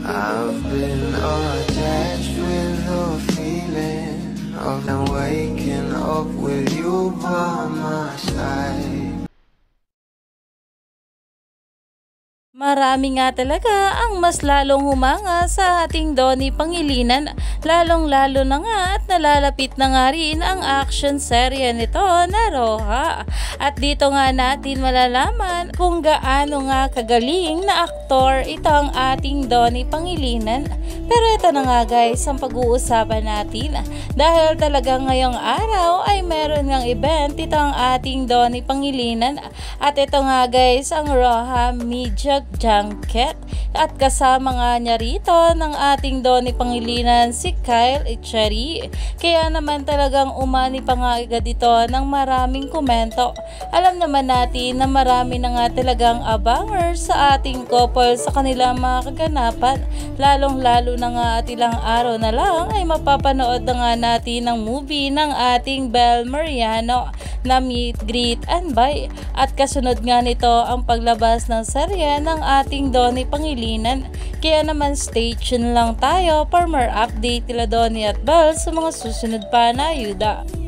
I've been attached with the feeling of waking up with you by my side. Marami nga talaga ang mas lalong humanga sa ating Donnie Pangilinan, lalong-lalo na nga at nalalapit na nga rin ang action serye nito na Roja. At dito nga natin malalaman kung gaano nga kagaling na aktor ito ang ating Donnie Pangilinan. Pero ito na nga guys ang pag-uusapan natin dahil talaga ngayong araw ay meron ngang event ito ang ating Donnie Pangilinan at ito nga guys ang Roja Media Junket at kasama nga niya rito ng ating Donnie Pangilinan si Kyle Echeri. Kaya naman talagang umani pa nga agad ito ng maraming komento. Alam naman natin na marami na nga talagang abangers sa ating couple sa kanilang mga kaganapan, lalong lalo na nga at ilang araw na lang ay mapapanood na nga natin ang movie ng ating Bel Mariano na Meet, Greet and Buy at kasunod nga nito ang paglabas ng serye ng ating Donnie Pangilinan. Kaya naman stay tuned lang tayo for more update nila Donnie at Bel sa mga susunod pa na ayuda.